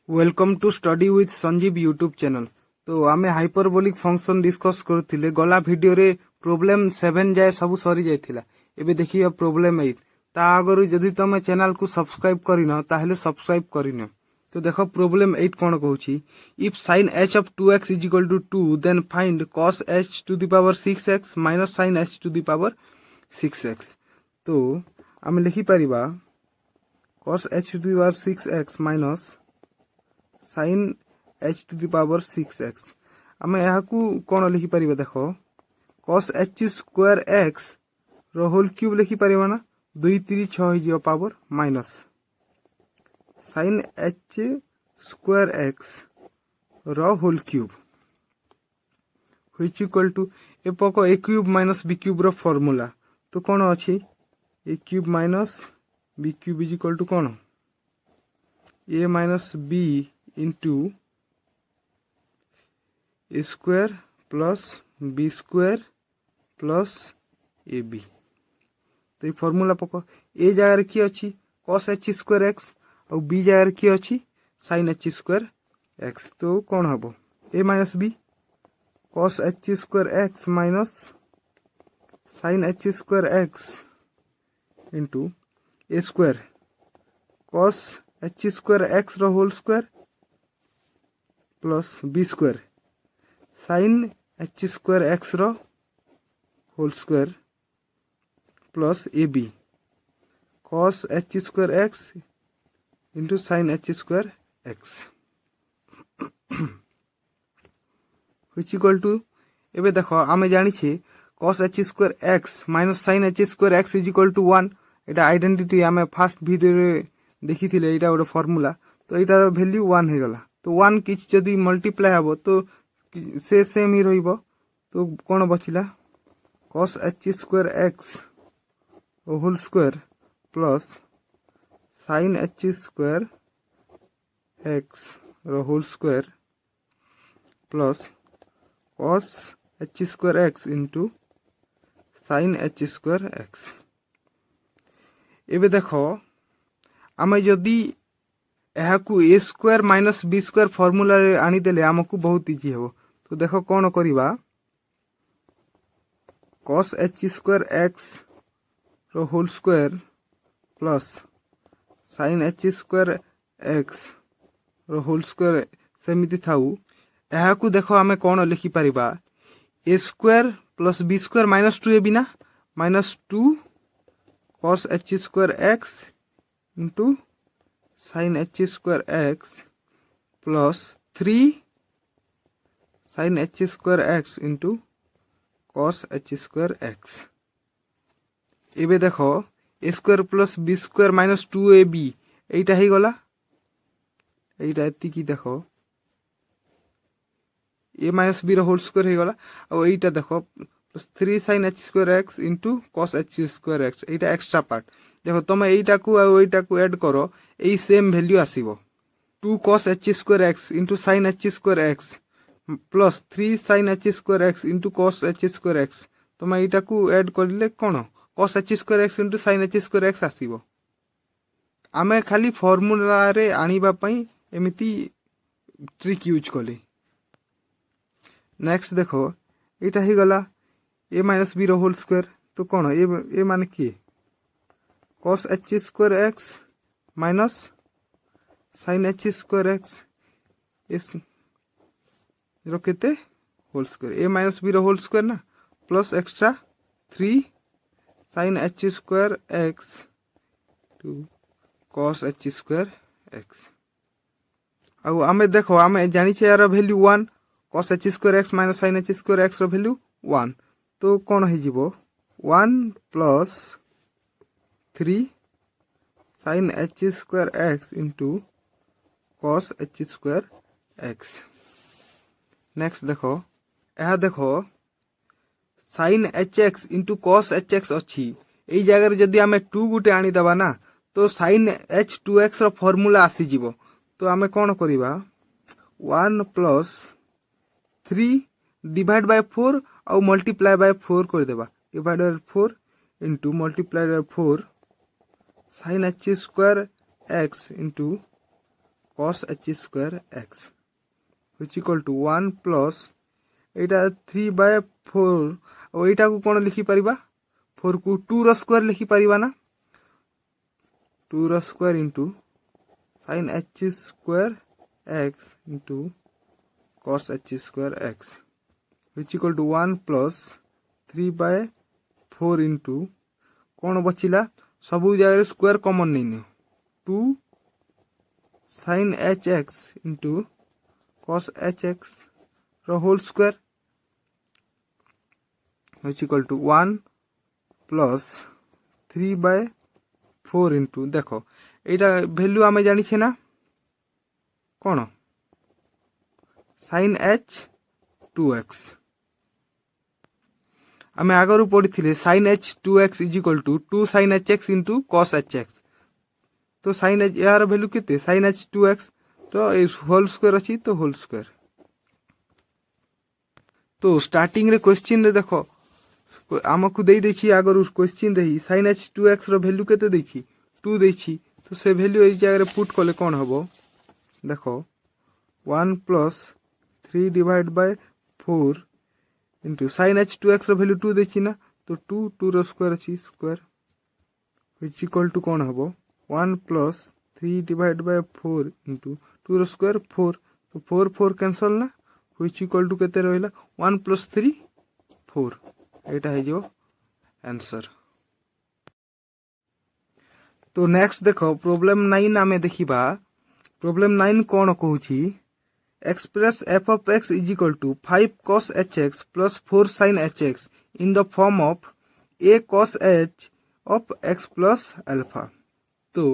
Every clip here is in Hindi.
Welcome to study with Sanjeev YouTube channel. तो आमे हाइपरबोलिक फंक्शन डिस्कस करथिले। गला वीडियो रे प्रॉब्लम 7 जाए सब सरी जायथिला। एबे देखियो प्रॉब्लम 8। ता आगरु जदि तमे चैनल को सब्सक्राइब करिनो ताहेले सब्सक्राइब करिनो। तो देखो प्रॉब्लम 8 कोन कहूची। If sin h of 2x is equal to 2 then find cos h to the power 6x minus sin h to the power 6x। तो आमे लिखि परिबा cos h to the power 6x minus sin h to the power 6x। आमे यहाँ को कौन लिखि परिबा देखो cos h स्क्वायर x रो होल क्यूब लिखि परिबा ना 2 3 6 हिजो power minus sin h square x रो whole cube which equal to ए पको a cube minus b cube रो फार्मूला। तो कौन अछि a cube minus b cube is equal to कौन a minus b into a square plus b square plus ab। तो ये फॉर्मूला पको a जगह की अच्छी cos h स्क्वायर x और b जगह की अच्छी sin h स्क्वायर x। तो कौन हबो a minus b cos h square x minus sin h square x into a square cos h square x रो whole square plus B square sine H square X रो whole square plus A B cos H square X into sine H square X which equal to एबे देखो आमे जानी छे cos h square x minus sin h square x is equal to 1। एटा आइडेंटिटी आमे फर्स्ट वीडियो रे देखि थिले। एटा ओटा फार्मूला। तो एटार वैल्यू 1 हे गला। तो 1 किछ जदि मल्टीप्लाई हबो तो से सेम ही रहिबो। तो कोन बचिला cos h square x whole square plus sin h square x रो whole square plus cos h square x into sin h square x। एबे देखो आमे जदि यहाँ को A square minus B square formula रे आनी देले हमको बहुत इजी हो। तो देखो कौन करिबा cos h स्क्वायर x रो whole square plus sin h square x रो होल स्क्वायर सेमिति थाउ। यहाँ को देखो हमें कौन लिखि परिबा a square plus b square minus 2 a बिना minus 2 cos h square x into sin h square x plus 3 sin h square x into cos h square x। एबे देखो a square plus b square minus 2ab एटा ही गला। एटा एति की देखो a माइनस b रो होल स्क्वायर ही गला। और एटा देखो plus 3 sin h square x into cos h square x एटा एक्स्ट्रा पार्ट। देखो तुम एटा को आ एटा को ऐड करो एई सेम वैल्यू आसीबो 2 cos h square x into sin h square x plus 3 sin h square x into cos h square x। तुम एटा को ऐड करले कोन cos h square x into sin h square x आसीबो। आमे खाली फार्मूला रे आनिबा पई एमिति ट्रिक यूज कले। नेक्स्ट देखो एटा ही गला a माइनस b रो होल स्क्वायर। तो कोन ए माने की cos h square x minus sin h square x इस रो केते whole square a minus b रो होल स्क्वायर ना plus extra 3 sin h square x टू cos h स्क्वायर x। अब आमे देखो आमे जानि छे यार value 1 cos h square x minus sin h square x रो वैल्यू 1। तो कोन हे जिवो 1 plus 3 sin h square x into cos h square x। Next देखो यह देखो sin hx into cos hx अच्छी यही जगह जदि आमे 2 गुटे आनी दबा ना तो sin h 2x रो फार्मूला आसी जीवो। तो आमे कौन करिबा 1 प्लस 3 डिवाइड बाय 4 और मल्टीप्लाई बाय 4 कर देबा divide by 4 into multiply by 4 sin h square x into cos h square x which equal to 1 plus एटा 3/4 और एटा को कोन लिखि परिबा 4 को 2 रो स्क्वायर लिखि परिबा ना 2 रो square into sin h square x into cos h square x which equal to 1 plus 3/4 into कौन बचिला सबु जगह स्क्वायर कॉमन नहीं नियो 2 sin hx into cos hx रो whole square which equal to 1 plus 3/4 into देखो एटा वैल्यू आमे जानि छे ना कौन sin h 2x आमे आगरु पढ़ी थिले sin h 2x is equal to 2 sin hx into cos hx तो sin h यार वैल्यू केते sin h 2x तो इस होल स्क्वायर अछि तो होल स्क्वायर तो स्टार्टिंग रे क्वेश्चन रे देखो हमकु देई देछि आगरु क्वेश्चन देही sin h 2x रो वैल्यू केते देछि 2 देछि तो से वैल्यू ए जगह रे पुट करले कोन हबो देखो 1 plus 3 divided by 4 into sin h 2x रो वैल्यू 2 देछि ना तो 2 रो स्क्वायर अछि स्क्वायर which equal to कोन हबो 1 plus 3 divided by 4 into 2 रो स्क्वायर 4 तो 4 कैंसल ना which equal to केते रहइला 1 plus 3 4 एटा है जो आंसर तो नेक्स्ट देखो प्रॉब्लम 9 आमे देखिबा प्रॉब्लम 9 कोन कहूची express f of x is equal to 5 cos hx plus 4 sin hx in the form of a cos h of x plus alpha तो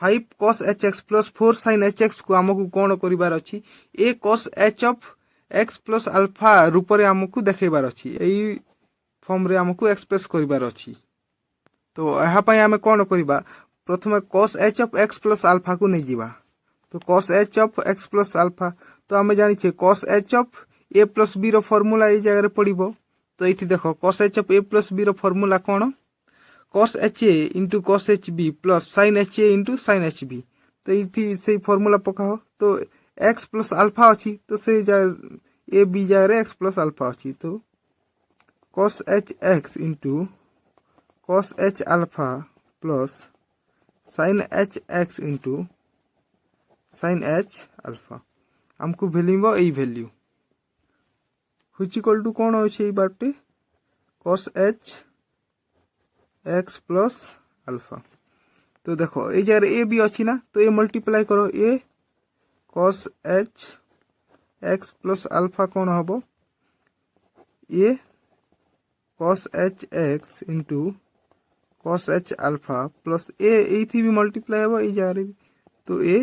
5 cos hx plus 4 sin hx को हमकु कोन करिवार अछि a cos h of x plus alpha रूप रे हमकु देखैबार अछि एई फॉर्म रे हमकु एक्सप्रेस करिवार अछि तो एहा पय हमें कोन करिबा प्रथमे cos h of x plus alpha को नै जिबा तो cos h of x plus alpha तो हमें जानि छे cos h of a plus b रो फार्मूला ए जगह रे पडिबो तो एठी देखो cos h of a plus b रो फार्मूला कोन cos ha into cos hb plus sin ha into sin hb तो एठी सेही फार्मूला पकाओ तो x plus alpha अछि तो से जगह a b जगह रे x plus alpha अछि तो cos hx into cos h alpha plus sin hx into sin h alpha हमको value A value which equal to कोन होय छै बाटे cos h x plus alpha तो देखो ए जगह ए भी अछि ना तो ए मल्टीप्लाई करो a cos h x plus alpha कोन हबो a cos h x into cos h alpha plus a एथि भी मल्टीप्लाई हबो ए जगह रे तो a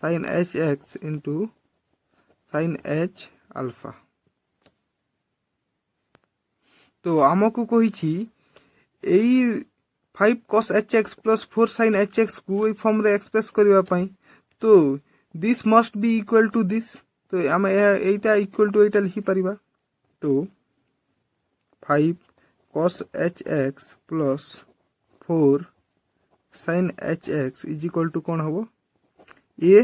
sin h x into sin h alpha तो हमकु कहि छी एई 5 cos hx plus 4 sin hx को ए फॉर्म रे एक्सप्रेस करबा पई तो this must be equal to this तो हम एटा इक्वल टू एटा लिखि परिबा तो 5 cos hx plus 4 sin hx is equal to कोन हबो a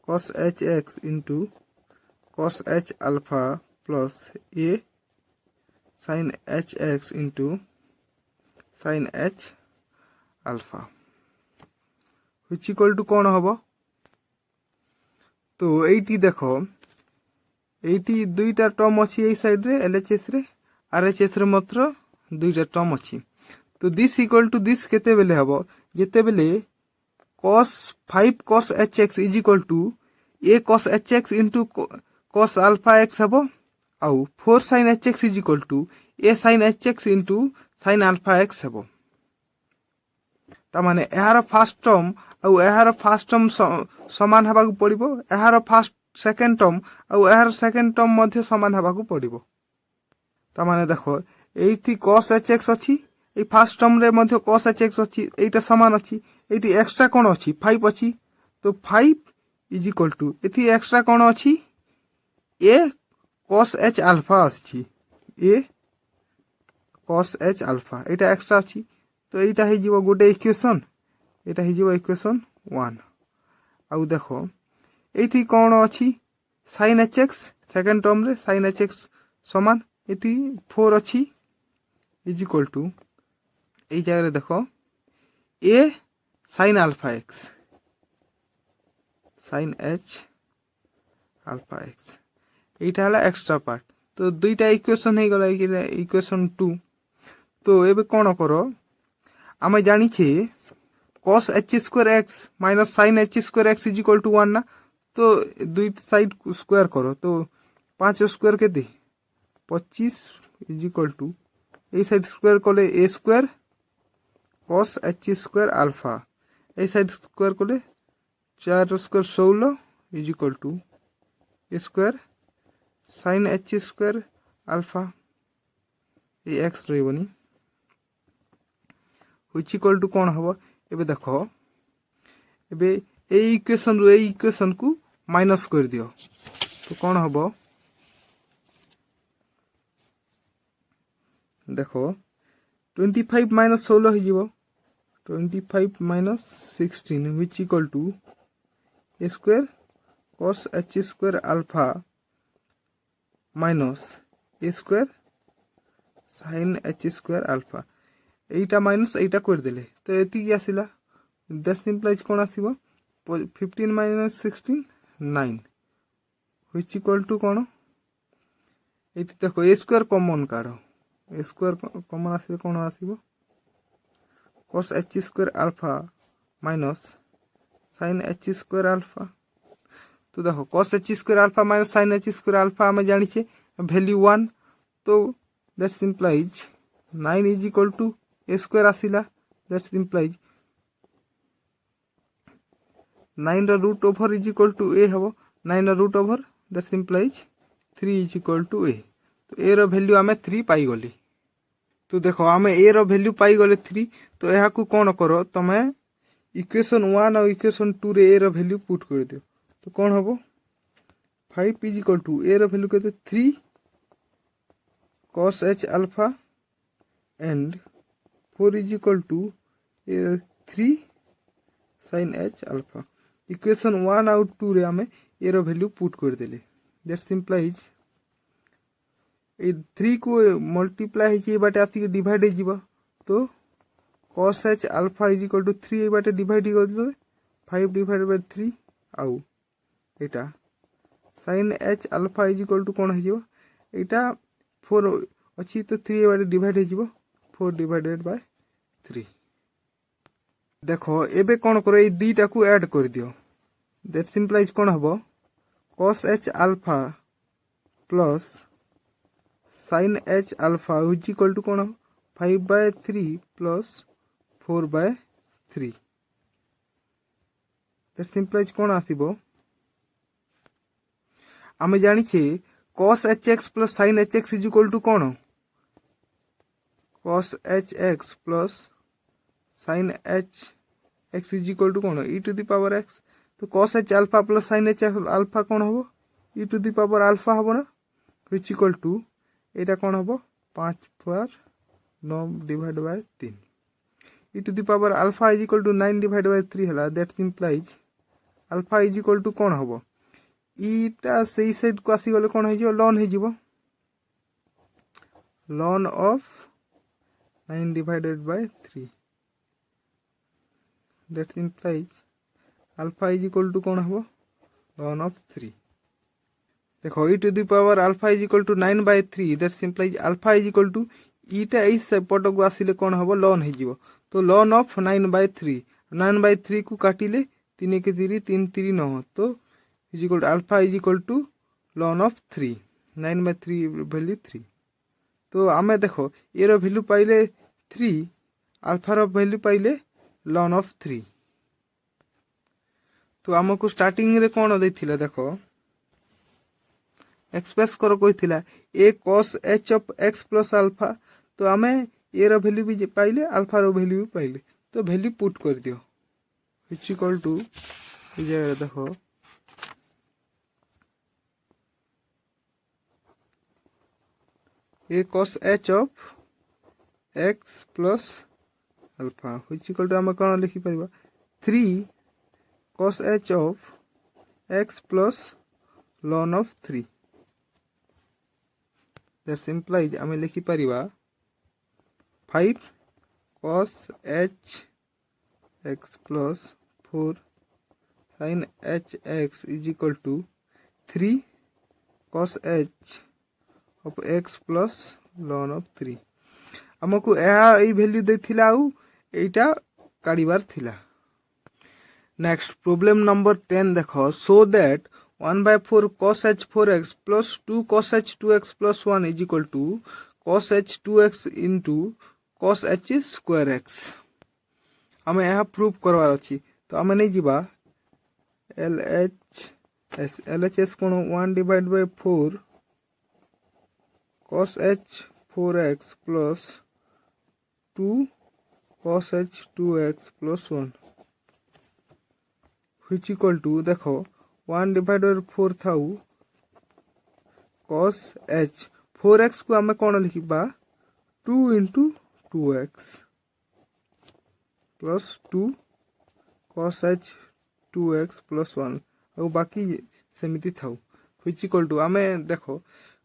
cos hx into cos h alpha plus a sin hx into sin h alpha which equal to कोन हबो तो एटी देखो एटी दुईटा टर्म अछि ए साइड रे LHS रे RHS रे मात्र दुईटा टर्म अछि तो दिस इक्वल टू दिस केते बेले हबो जेते बेले cos 5 cos hx is equal to a cos hx into cos alpha x हबो आउ 4 sin hx is equal to a sin hx into sin alpha x हबो ता माने एहार फर्स्ट टर्म आउ एहार फर्स्ट टर्म समान हबा को पड़िबो एहार फर्स्ट सेकंड टर्म आउ एहार सेकंड टर्म मध्ये समान हबा को पड़िबो ता माने देखो एथि cos hx अछि ए फर्स्ट टर्म रे मध्ये cos hx अछि एटा समान अछि एटी एक्स्ट्रा कोन अछि 5 अछि तो 5 इज इक्वल टू एथि एक्स्ट्रा कोन अछि a cos h alpha अछि a cos h alpha Etah extra अछि तो एटा हे जीवो गोटे इक्वेशन एटा हे जीवो इक्वेशन 1 आउ देख ये कौन अच्छी sin H x second term रे sin एच एक्स समान ये 4 अच्छी इज इक्वल टू ये जगह देख ए sin alpha x sin H alpha x यहाँ है एक्स्ट्रा पार्ट तो दुईटा इक्वेशन हो गला इक्वेशन 2 तो ये कौन कर आम जाचे cos H square X minus sin H square X is equal to 1 ना तो दुई साइड स्क्वायर करो तो 5 स्क्वायर के 25 इज इक्वल टू ये साइड स्क्वायर कले a square cos H square alpha ये साइड स्क्वायर कले 4 square 16 is equal to a square sin H square alpha ये एक्स रही which equal to कौन हम एबे देख एबे ए इक्वेशन रू ए इक्वेशन को माइनस कर दियो तो कौन हम देख 25 माइनस 16 हो 25 minus 16 which equal to a square cos H square alpha minus a square sin H square alpha एटा माइनस एटा कर देले तो एति आसिला दैट सिंपलाइज कोन आसीबो 15 माइनस 16 9 व्हिच इक्वल टू कोन एति देखो ए स्क्वायर कॉमन काढो ए स्क्वायर कॉमन आसीबो कोन आसीबो cos H square alpha minus sin H square alpha तो देखो cos H square alpha minus sin H square alpha हम जानि छे वैल्यू 1 तो that implies 9 is equal to a square आसिला दैट सिंपलाइज 9 रा root over is equal to a हम 9 रा root over that implies 3 is equal to a तो ए रो वैल्यू आमे 3 पाई गली तो देखो आमे ए रो वैल्यू पाई गले 3 तो एहा को कोन करो तमे इक्वेशन 1 और इक्वेशन 2 रे ए रो वैल्यू पुट कर दियो तो कोन हबो 5 इज इक्वल टू ए रो वैल्यू केते 3 cos H alpha and 4 is equal to 3 sin H alpha equation 1 out 2 रे हमें ए रो वैल्यू पुट कर देले दैट सिंपलाइज ए 3 को मल्टीप्लाई है ये बाटे आसी डिवाइड हो जीवा तो cos H alpha is equal to 3 ए बाटे डिवाइड कर दे 5 डिवाइड बाय 3 आउ एटा sin H alpha is equal to कोन हो जीवा एटा 4 अच्छी तो 3 ए बाटे डिवाइड हो जीवा 4 डिवाइडेड बाय 3 देखो एबे कौन करो ये दुईटा को ऐड कर दियो दैट सिंपलाइज कौन हम cos H alpha plus sin H alpha is equal to कौन 5/3 प्लस 4/3 दैट सिंपलाइज कौन आसीबो आमे जानि छे cos H X plus sin H X is equal to कौन cos H X plus sin H X is equal to कौन e to the power x तो cos H alpha plus sin H alpha कौन हम e to the power alpha हम ना व्हिच इक्वल टू एटा कौन हम 5 पर 9 divide by 3 e to the power alpha is equal to 9 divide by 3 हला that simplify alpha is equal to कौन हम ईटा सही साइड को आसी गले कौन हो जिवो ln हो जिवो ln of 9 divided by 3 that implies alpha is equal to कौन हो ln of 3 देखो e to the power alpha is equal to 9 by 3 that implies alpha is equal to ईटा इस पट को आसिले कौन हम ln हो जिवो तो ln of 9 by 3 9 by 3 को काटिले 3 के 3 3 3 9 तो is equal to alpha is equal to ln of 3 9 by 3 value 3 तो आमे देखो ए रो वैल्यू पाइले 3 अल्फा रो वैल्यू पाइले ln ऑफ 3 तो हमको स्टार्टिंग रे कोन देथिला देखो एक्सप्रेस करो कहिथिला a cos h of x plus alpha तो आमे ए रो वैल्यू भी पाइले अल्फा रो वैल्यू भी पाइले तो वैल्यू पुट कर दियो व्हिच इक्वल टू ये देखो a cos h of x plus alpha which equal to हम कौन लिखि परिबा 3 cos h of x plus ln of 3 that implies आम लिखि परिबा 5 cos h x plus 4 sin h x is equal to 3 cos h of x plus ln of 3 हमको यही वैल्यू देथिला आउ एटा काढिबार थिला। नेक्स्ट प्रॉब्लम नंबर 10 देखो so that 1/4 cos h 4x plus 2 cos h 2x plus 1 is equal to cos h 2x into cos h square x हमें यह प्रूव करवार अछि तो हमें नहीं जीवा LHS cone 1/4 cos h 4x plus 2 cos h 2x plus 1 which equal to देखो 1/4 थाउ cos h 4x को हमें कौन लिखिबा 2 into 2x plus 2 cos h 2x plus 1 और बाकी सेमिति थाउ which equal to हमें देखो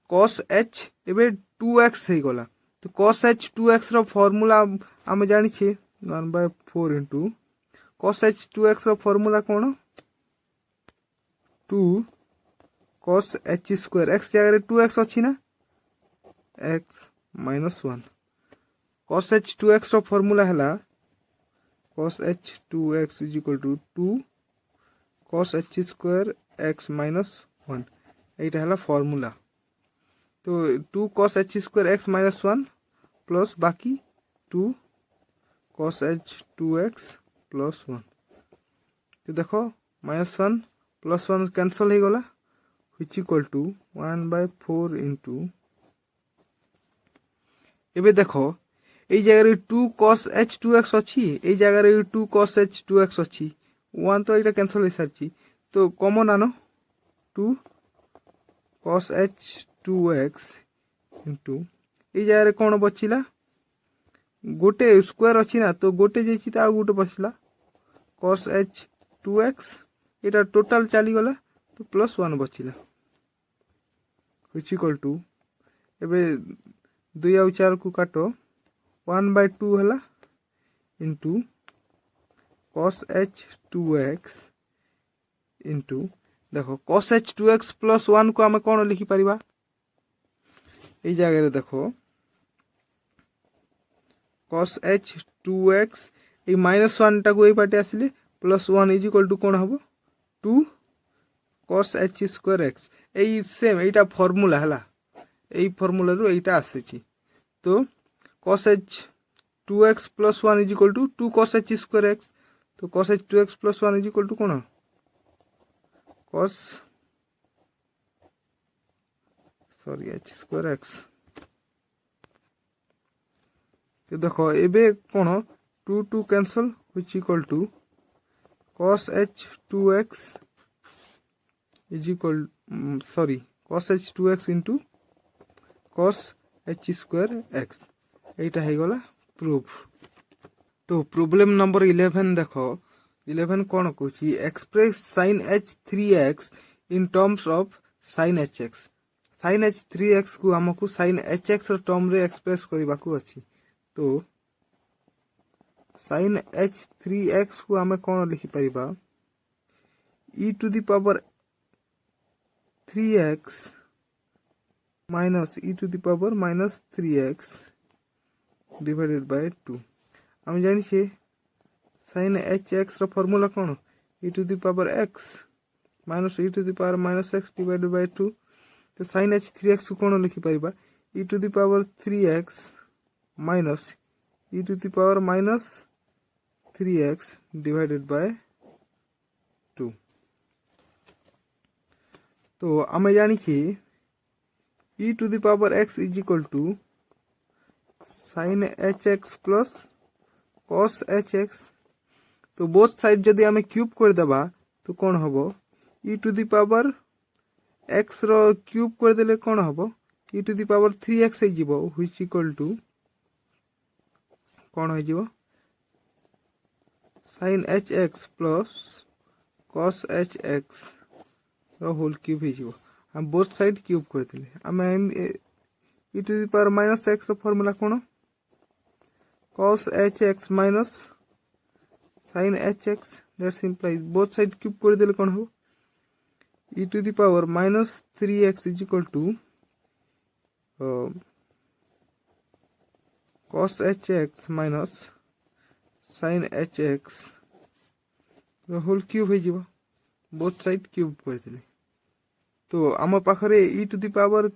cos h एबे 2x हे गला तो cos h 2x रो फार्मूला हमें जानि छे 1/4 into cos h 2x रो फार्मूला कोन 2 cos h square x जगह 2x अछि ना x minus 1 cos h 2x रो फार्मूला हला cos h 2x is equal to 2 cos h square x minus 1 एटा हला फार्मूला तो 2 cos h square x minus 1 plus बाकी 2 cos h 2x plus 1 तो देखो minus 1 plus 1 cancel हो गला which equal to 1/4 into एबे देखो ए जगह 2 cos h 2x अछि ए जगह 2 cos h 2x अछि 1 तो एटा कैंसिल हो सारछि तो कॉमन आनो 2 cos h 2x into ए जगह कोन बचिला गोटे स्क्वायर अछि ना तो गोटे जेछि त आ गोटे बचिला cos h 2x एटा टोटल चली गला तो प्लस 1 बचिला which equal to एबे 2 और 4 को काटो 1/2 हला into cos h 2x into देखो cos h 2x plus 1 को हमें कौन लिखि परिबा ए जगह रे देखो cos h 2x ए -1 टा को ए पाटे आसिले plus 1 is equal to कौन हबो 2 cos h square x ए सेम एटा फार्मूला हला ए फार्मूला रो एटा आसेची तो cos h 2x plus 1 is equal to 2 cos h square x तो cos h 2x plus 1 is equal to कौन cos h square x तो देखो एबे कौन 2 2 cancel which equal to cos h 2x is equal cos h 2x into cos h square x एटा हे गला प्रूफ तो प्रॉब्लम नंबर 11 देखो 11 कोन कोची express sin h 3x in terms of sin hx sin h 3x को हमकु sin hx रो टर्म रे एक्सप्रेस करबा को अछि तो sin h 3x को हमें कोन लिखि परिबा e to the power 3x minus e to the power minus 3x divided by 2 हम जानि छे sin hx रो फार्मूला कोन e to the power x minus e to the power minus x divided by 2 तो sin h 3x को कोन लिखि परिबा e to the power 3x minus e to the power minus 3x divided by 2 तो हमें जानि छे e to the power x is equal to sin hx plus cos hx तो बोथ साइड जदि हमें क्यूब कर देबा तो कोन हबो e to the power x रो क्यूब कर देले कोन हबो e to the power 3x हे जिवो which equal to कोन हो जिवो sin hx plus cos h x whole cube हो हम बोथ साइड क्यूब करते आम e to the power minus x formula कौन cos h x minus sin h x that's implies both side cube करदे कौन हो e to the power minus 3x is equal to cos h x minus sin h x whole cube हो बोथ साइड क्यूब करदे तो आम पाखरे e to the power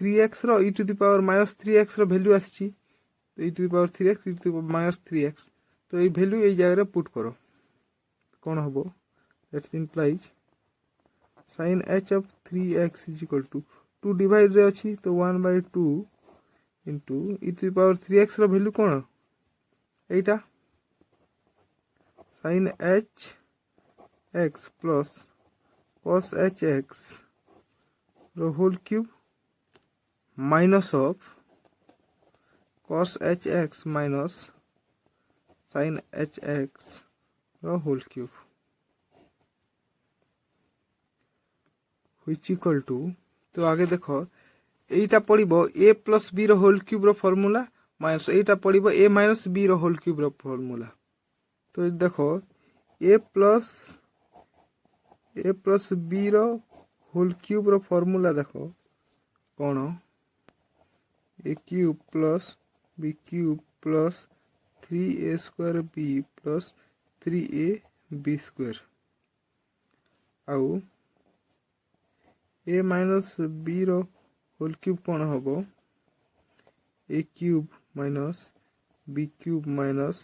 3x रो e to the power minus 3x रो वैल्यू आसी तो e to the power 3x e to the power minus 3x तो ये वैल्यू ये जगह पुट करो कौन हम that's implies sin h of 3x is equal to 2 divide रे अच्छी तो 1/2 into e to the power 3x रो वैल्यू कौन एटा sin h x plus cos h x रो whole cube minus of cos h x minus sin h x रो whole cube which equal to तो आगे देखो एटा पड़िबो a प्लस b रो होल क्यूब रो फार्मूला माइनस एटा पड़िबो a माइनस b रो होल क्यूब रो फार्मूला तो देखो a प्लस b रो होल क्यूब रो फार्मूला देखो कौन a cube plus b cube plus 3a square b plus 3a b square आउ a माइनस b रो होल क्यूब कौन हम a cube minus b cube minus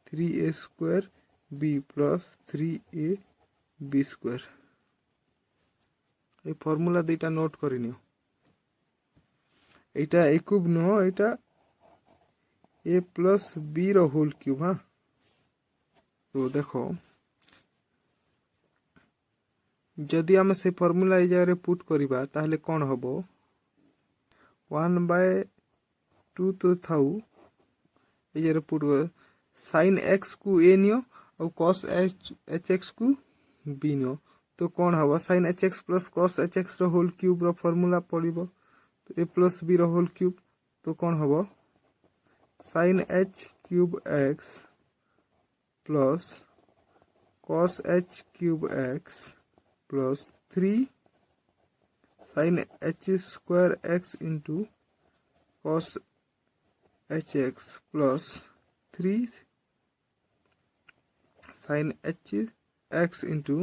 3a square b plus 3a b square ये फॉर्मूला दुईटा नोट करनी एटा ए क्यूब नुह एटा a प्लस b रो होल क्यूब हाँ तो देखो जदि आम से फॉर्मूला ये जगह पुट करिबा ताहले कौन हम 1/2 तो थाउ ये जगह पुट कर sin x को a नियो और cos h x को b नियो तो कौन हम sin h x plus cos h x रो होल क्यूब रो फॉर्मूला पड़िबो तो a प्लस b रो होल क्यूब तो कौन हम sin h cube x plus cos h cube x plus 3 sin h square x into cos h x plus 3 sin h x into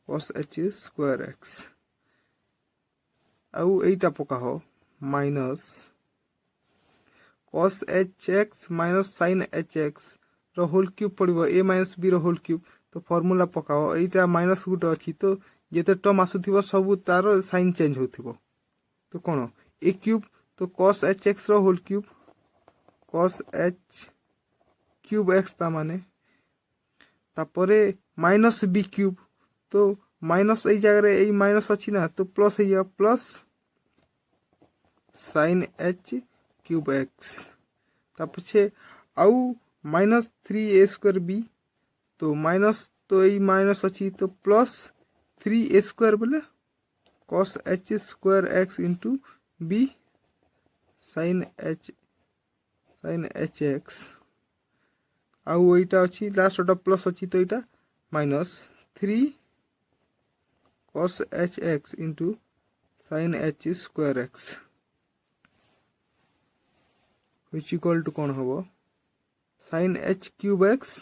cos h square x आउ एटा पका हो minus cos h x minus sin h x रो होल क्यूब पड़िबो a माइनस b रो होल क्यूब तो फॉर्मूला पकाओ एटा माइनस गुटे अच्छी तो जेते टर्म आसुथिबो सब तार साइन चेंज होथिबो तो कौन a क्यूब तो cos h x रो whole cube cos h cube x ता माने तापरे माइनस b क्यूब तो माइनस ए जगह रे ए माइनस अच्छी ना तो प्लस है plus sin h cube x तापछे आउ माइनस 3a स्क्वायर b तो माइनस तो ये माइनस अच्छी तो प्लस 3a स्क्वायर बोले cos h square x into b sin h x आउ एटा अच्छी लास्ट ओटा प्लस अच्छी तो एटा minus 3 cos h x into sin h square x which equal to कौन हम sin h क्यूब x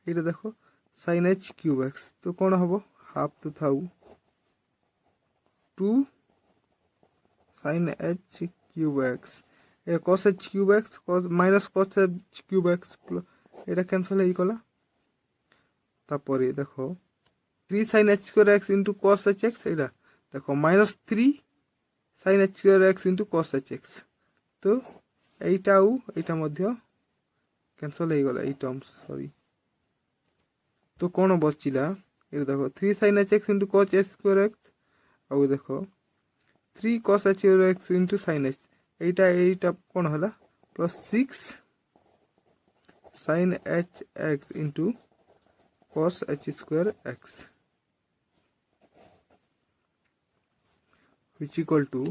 ये देखो sin h क्यूब x तो कौन हम हाफ तो थाउ 2 sin h क्यूब x ये cos h cube x minus cos h cube x ये कैंसल है कला तापर देखो 3 sin h square x into cos h x ये देखो minus 3 sin h square x into cos h x तो एटा एटा मध्य कैंसल हो गला टर्म्स सॉरी तो कौन बचिला ये देखो 3 sin h x into cos h square x आउ देखो 3 cos h square x into sin h एटा कौन होला plus 6 sin h x into cos h square x which equal to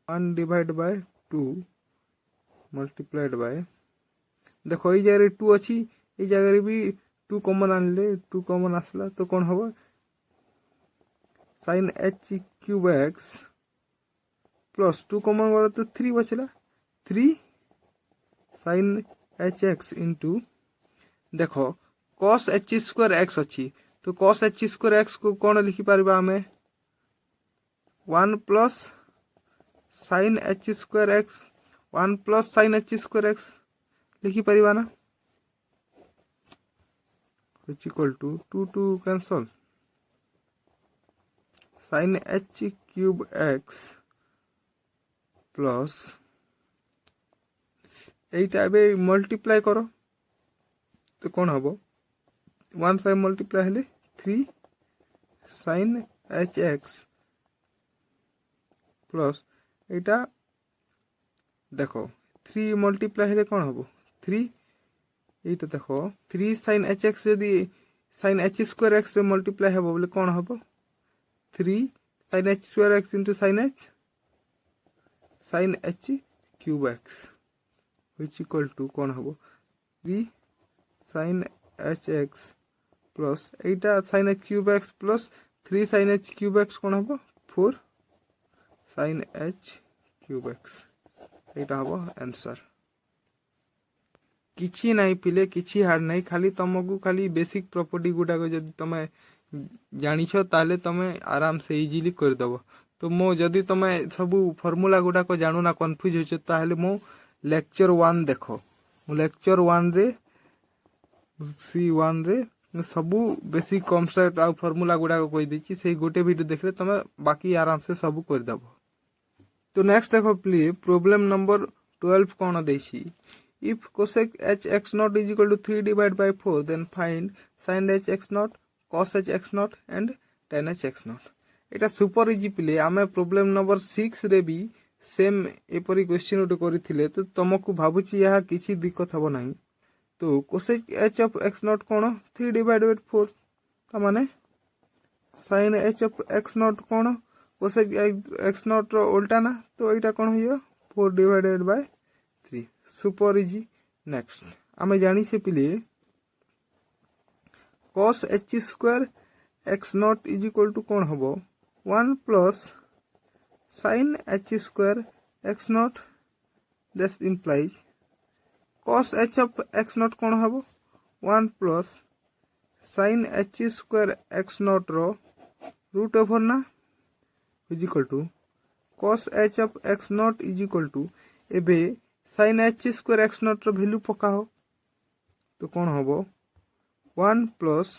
1 divided by 2 multiplied by देखो ये जगह 2 अच्छी ये जगह भी 2 कॉमन आनले 2 कॉमन आसला तो कौन हम sin h cube x plus 2 common गला तो 3 बचला 3 sin h x इंटू देखो cos h स्क्वायर x अच्छी तो cos h स्क्वायर x को कौन लिखि पारिबा हमें 1 plus sin h square x 1 plus sin h square x लिखि पारिबा ना which equal to 2 cancel sin h cube x plus iota bay multiply करो तो कौन हम 1 साइड मल्टीप्लाई हेले 3 sin h x plus iota देखो 3 मल्टीप्लाई हेले कौन हम 3 एटा देखो 3 sin h x यदि sin h स्क्वायर x रे मल्टीप्लाई हेबो बोले कौन हम 3 sin h square x into sin h cube x which equal to कौन हम 3 sin h x plus iota sin h cube x plus 3 sin h cube x कौन हम 4 sin h cube x एटा हम आंसर किछि नहीं पिले किछि हार्ड नहीं खाली तुमको खाली बेसिक प्रॉपर्टी गुडा को जब तुम जानिछ ताले तुम आराम से इजीली कर दबो तो मो जदी तुम सब फार्मूला गुडा को जानू ना कंफ्यूज होछ ताले मो लेक्चर 1 देखो मो लेक्चर 1 रे C1 रे सब बेसिक कॉन्सेप्ट आ फार्मूला गुडा को कहि देछि से गोटे वीडियो देखले तुम बाकी आराम से सब कर दबो तो नेक्स्ट देखो प्लीज प्रॉब्लम नंबर 12 कोन देछि if cosec h x naught is equal to 3 divided by 4 then find sin h x naught cos h x naught and tan h x naught Etah super easy play आमे प्रॉब्लम नंबर 6 रे भी सेम एपरी क्वेश्चन उठ करिथिले तो तुमको भाबुची यहा किछि दिक्कत हबो नाही तो cosec h of x naught cone 3 divided by 4 त माने sin h of x naught cone cosec x naught रो उल्टा ना तो एटा कोन होयो 4 divided by 3 super easy next आमे जानी से पिले cos h square x nought is equal to कोन हबो 1 plus sin h square x nought that implies cos h of x nought कोन हबो 1 plus sin h square x not रो रूट ओवर ना is equal to cos h of x nought is equal to एबे sin h square x not रो वैल्यू पका हो तो कौन हम 1 plus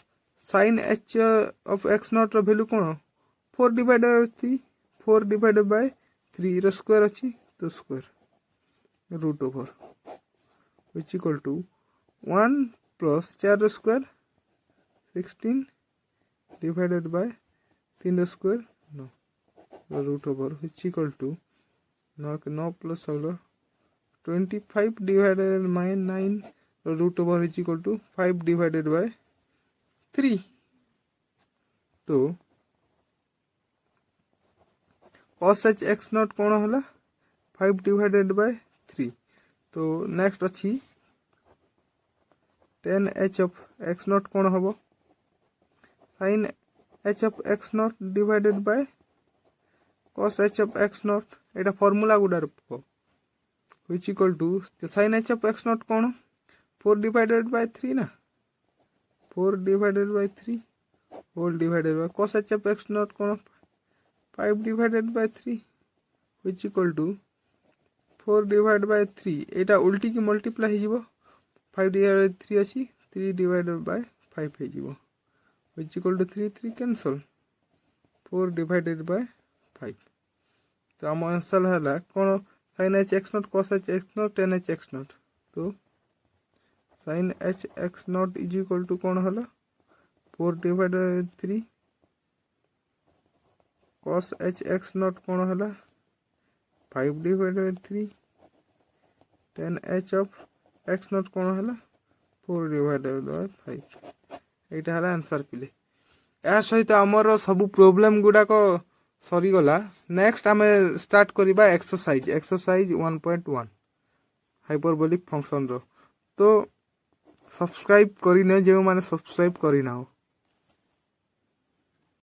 sin h of x not रो वैल्यू कौन 4 डिवाइडेड 3 4 डिवाइडेड बाय 3 रो स्क्वायर अछि तो square root over which equal to 1 plus 4 रो स्क्वायर 16 डिवाइडेड बाय 3 रो स्क्वायर नो root over which equal to 9 plus 16 25 divided by 9 root over is equal to 5 divided by 3 तो cos h x naught कौन होला 5 divided by 3 तो नेक्स्ट अछि tan h of x naught कौन हबो sin h of x naught divided by cos h of x naught Etah formula गुडा रखो which equal to sin h of x naught कौन 4 divided by 3 ना 4 divided by 3 whole divided by cos h of x naught कौन 5 divided by 3 which equal to 4 divided by 3 एटा उल्टी की मल्टीप्लाई हे जिवो 5 divided by 3 अछि 3 divided by 5 हे जिवो which equal to 3 3 cancel 4 divided by 5 तो हम आंसर हला कौन sin h x naught cos h x naught tan h x naught तो sin h x naught is equal to कौन हला 4 divided by 3 cos h x naught कौन हला 5 divided by 3 tan h of x naught कौन हला 4 divided by 5 एटा हला आंसर पिले या सहित हमर सब प्रॉब्लम गुडा को सरीगला नेक्स्ट आम स्टार्ट करवा एक्सरसाइज 1.1 हाइपरबोलिक फंक्शन रो तो सब्सक्राइब करने जो मैंने सब्सक्राइब करना